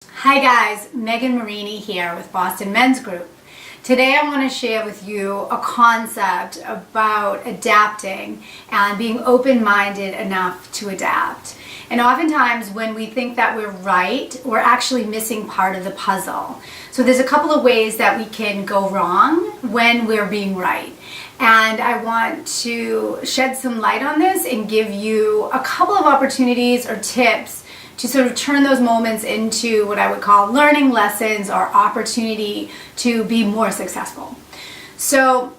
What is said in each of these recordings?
Hi guys, Megan Marini here with Boston Men's Group. Today I want to share with you a concept about adapting and being open-minded enough to adapt. And oftentimes when we think that we're right, we're actually missing part of the puzzle. So there's a couple of ways that we can go wrong when we're being right. And I want to shed some light on this and give you a couple of opportunities or tips to sort of turn those moments into what I would call learning lessons or opportunity to be more successful. So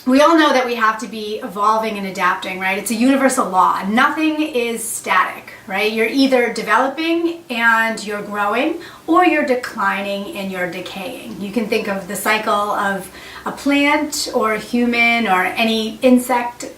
we all know that we have to be evolving and adapting, right? It's a universal law. Nothing is static, right? You're either developing and you're growing, or you're declining and you're decaying. You can think of the cycle of a plant or a human or any insect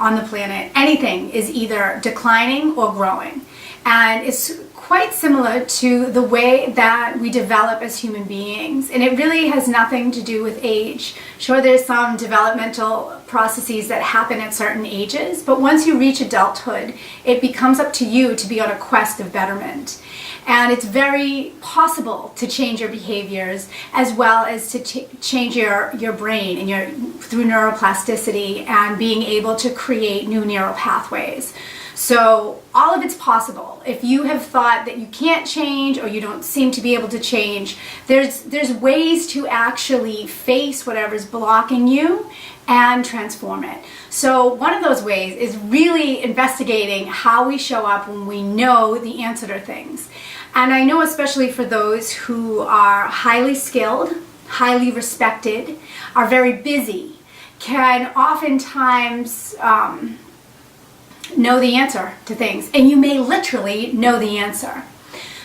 on the planet. Anything is either declining or growing. And it's quite similar to the way that we develop as human beings. And it really has nothing to do with age. Sure, there's some developmental processes that happen at certain ages, but once you reach adulthood, it becomes up to you to be on a quest of betterment. And it's very possible to change your behaviors as well as to change your brain and through neuroplasticity and being able to create new neural pathways. So all of it's possible. If you have thought that you can't change or you don't seem to be able to change, there's ways to actually face whatever's blocking you and transform it. So one of those ways is really investigating how we show up when we know the answer to things. And I know especially for those who are highly skilled, highly respected, are very busy, can oftentimes know the answer to things, and you may literally know the answer.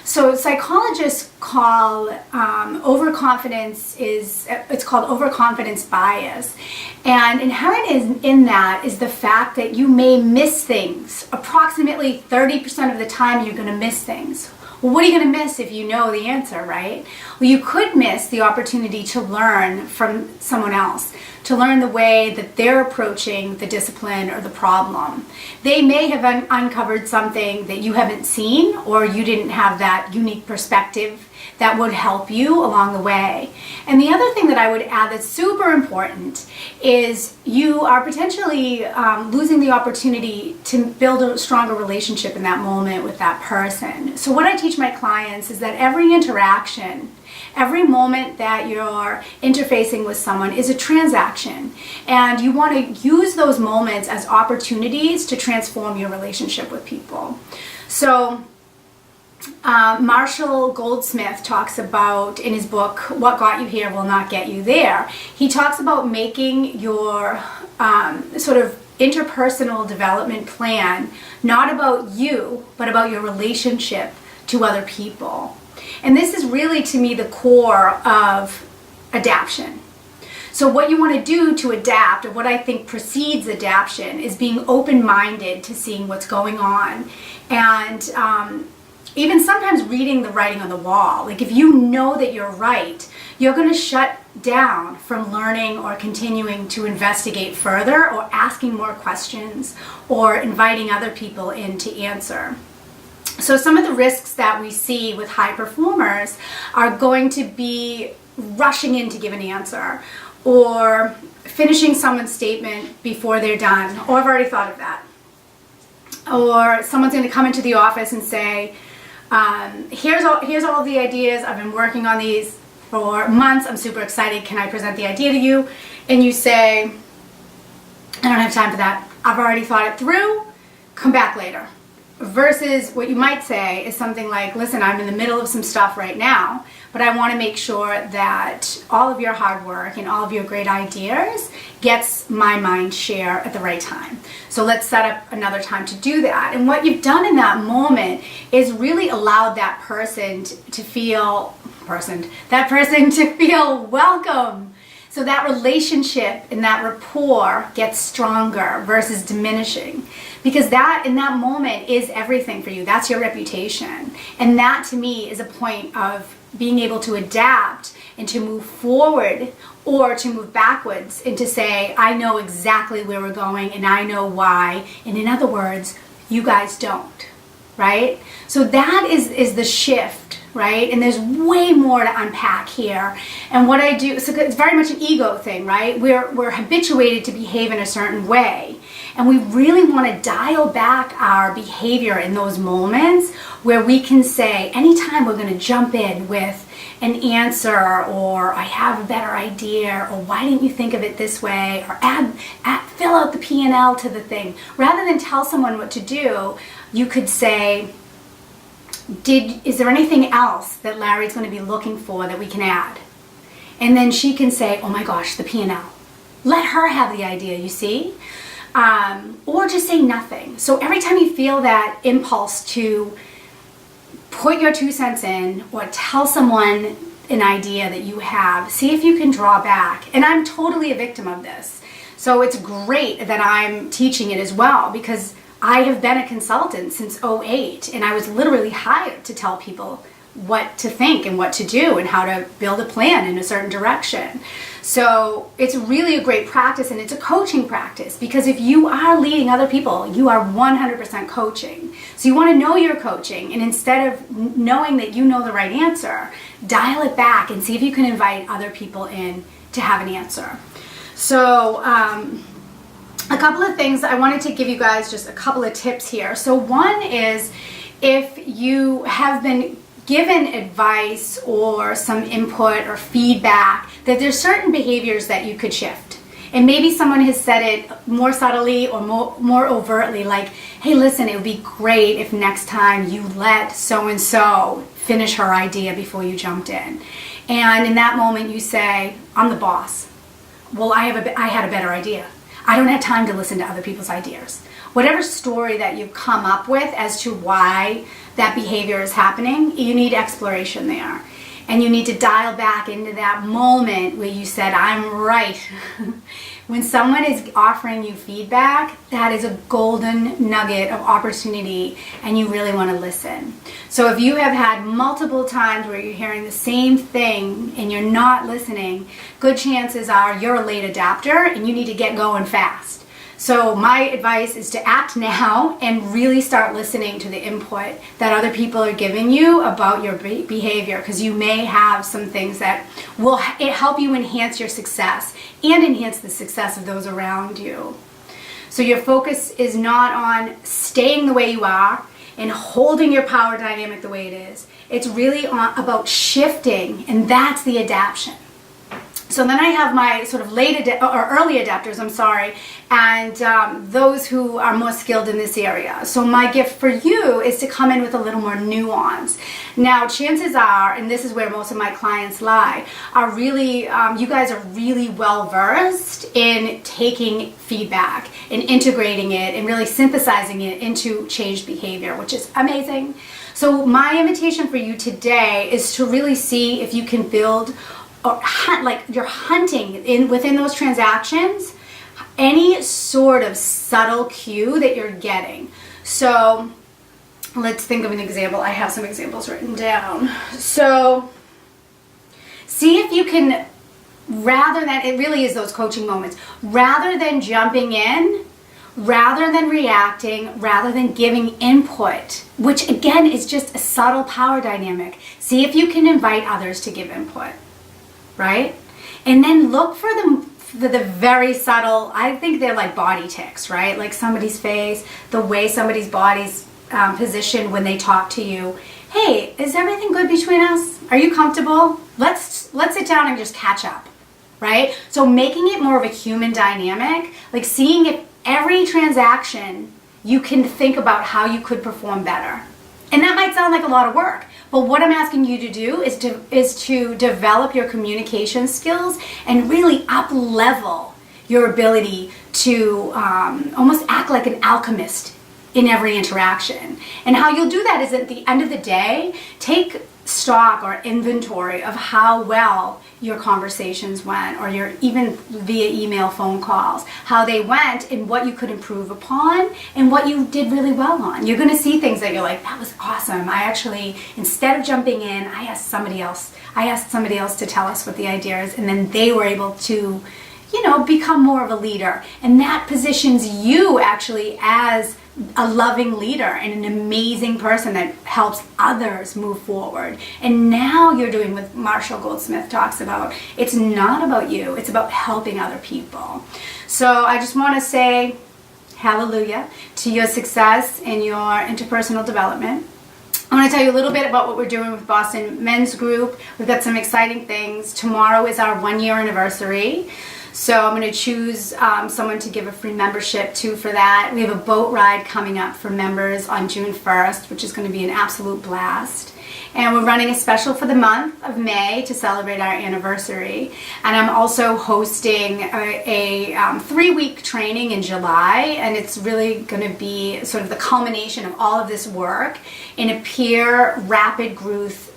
So psychologists call overconfidence it's called overconfidence bias, and inherent in that is the fact that you may miss things. Approximately 30% of the time you're going to miss things. Well, what are you going to miss if you know the answer, right? Well, you could miss the opportunity to learn from someone else, to learn the way that they're approaching the discipline or the problem. They may have uncovered something that you haven't seen, or you didn't have that unique perspective that would help you along the way. And the other thing that I would add that's super important is you are potentially losing the opportunity to build a stronger relationship in that moment with that person. So what I teach my clients is that every interaction, every moment that you're interfacing with someone is a transaction, and you want to use those moments as opportunities to transform your relationship with people. So Marshall Goldsmith talks about, in his book, What Got You Here Will Not Get You There, he talks about making your sort of interpersonal development plan not about you, but about your relationship to other people. And this is really, to me, the core of adaptation. So what you want to do to adapt, or what I think precedes adaptation, is being open-minded to seeing what's going on, and even sometimes reading the writing on the wall. Like if you know that you're right, you're going to shut down from learning or continuing to investigate further, or asking more questions, or inviting other people in to answer. So some of the risks that we see with high performers are going to be rushing in to give an answer, or finishing someone's statement before they're done. Oh, I've already thought of that. Or someone's going to come into the office and say, here's all the ideas. I've been working on these for months. I'm super excited. Can I present the idea to you? And you say, I don't have time for that. I've already thought it through. Come back later. Versus what you might say is something like, listen, I'm in the middle of some stuff right now, but I want to make sure that all of your hard work and all of your great ideas gets my mind share at the right time. So let's set up another time to do that. And what you've done in that moment is really allowed that person to feel welcome. So that relationship and that rapport gets stronger versus diminishing. Because that, in that moment, is everything for you. That's your reputation. And that, to me, is a point of being able to adapt and to move forward, or to move backwards and to say, I know exactly where we're going and I know why. And in other words, you guys don't, right? So that is the shift right? And there's way more to unpack here. And what I do, so it's very much an ego thing, right? We're habituated to behave in a certain way. And we really want to dial back our behavior in those moments where we can say, anytime we're going to jump in with an answer, or I have a better idea, or why didn't you think of it this way, or fill out the P&L to the thing. Rather than tell someone what to do, you could say, is there anything else that Larry's going to be looking for that we can add? And then she can say, oh my gosh, the P&L. Let her have the idea, you see? Or just say nothing. So every time you feel that impulse to put your 2 cents in or tell someone an idea that you have, see if you can draw back. And I'm totally a victim of this. So it's great that I'm teaching it as well, because I have been a consultant since '08, and I was literally hired to tell people what to think and what to do and how to build a plan in a certain direction. So it's really a great practice, and it's a coaching practice, because if you are leading other people, you are 100% coaching. So you want to know you're coaching, and instead of knowing that you know the right answer, dial it back and see if you can invite other people in to have an answer. So a couple of things I wanted to give you guys, just a couple of tips here. So one is, if you have been given advice or some input or feedback, that there's certain behaviors that you could shift. And maybe someone has said it more subtly or more overtly, like, hey, listen, it would be great if next time you let so-and-so finish her idea before you jumped in. And in that moment you say, I'm the boss. Well, I had a better idea. I don't have time to listen to other people's ideas. Whatever story that you've come up with as to why that behavior is happening, you need exploration there. And you need to dial back into that moment where you said, I'm right. When someone is offering you feedback, that is a golden nugget of opportunity, and you really want to listen. So if you have had multiple times where you're hearing the same thing and you're not listening, good chances are you're a late adapter and you need to get going fast. So my advice is to act now and really start listening to the input that other people are giving you about your behavior, because you may have some things that will help you enhance your success and enhance the success of those around you. So your focus is not on staying the way you are and holding your power dynamic the way it is. It's really about shifting, and that's the adaptation. So then I have my sort of early adapters, and those who are more skilled in this area. So my gift for you is to come in with a little more nuance. Now, chances are, and this is where most of my clients lie, are really, you guys are really well versed in taking feedback and integrating it and really synthesizing it into changed behavior, which is amazing. So my invitation for you today is to really see if you can build, or hunt, like you're hunting within those transactions, any sort of subtle cue that you're getting. So let's think of an example. I have some examples written down. So see if you can, rather than, it really is those coaching moments, rather than jumping in, rather than reacting, rather than giving input, which again is just a subtle power dynamic, see if you can invite others to give input. Right? And then look for the very subtle, I think they're like body tics, right? Like somebody's face, the way somebody's body's positioned when they talk to you. Hey, is everything good between us? Are you comfortable? Let's sit down and just catch up, right? So making it more of a human dynamic, like seeing if every transaction you can think about how you could perform better. And that might sound like a lot of work, but what I'm asking you to do is to develop your communication skills and really up-level your ability to almost act like an alchemist in every interaction. And how you'll do that is, at the end of the day, take stock or inventory of how well your conversations went, or your even via email, phone calls, how they went and what you could improve upon and what you did really well on. You're going to see things that you're like, that was awesome. I actually, instead of jumping in, I asked somebody else to tell us what the idea is, and then they were able to, become more of a leader. And that positions you actually as a loving leader and an amazing person that helps others move forward. And now you're doing what Marshall Goldsmith talks about. It's not about you, it's about helping other people. So I just want to say hallelujah to your success in your interpersonal development. I want to tell you a little bit about what we're doing with Boston Men's Group. We've got some exciting things. Tomorrow is our 1-year anniversary. So I'm going to choose someone to give a free membership to for that. We have a boat ride coming up for members on June 1st, which is going to be an absolute blast. And we're running a special for the month of May to celebrate our anniversary. And I'm also hosting a 3-week training in July, and it's really going to be sort of the culmination of all of this work in a peer rapid growth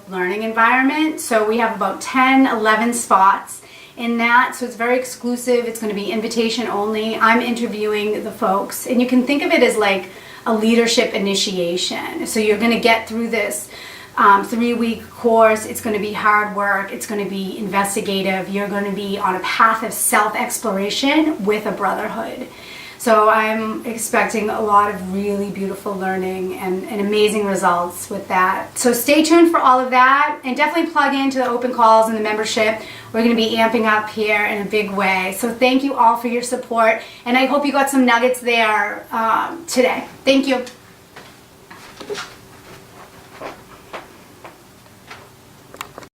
learning environment. So we have about 11 spots in that, so it's very exclusive. It's going to be invitation only. I'm interviewing the folks, and you can think of it as like a leadership initiation. So you're going to get through this 3-week course. It's going to be hard work. It's going to be investigative. You're going to be on a path of self-exploration with a brotherhood. So I'm expecting a lot of really beautiful learning and amazing results with that. So stay tuned for all of that, and definitely plug into the open calls and the membership. We're going to be amping up here in a big way. So thank you all for your support, and I hope you got some nuggets there today. Thank you.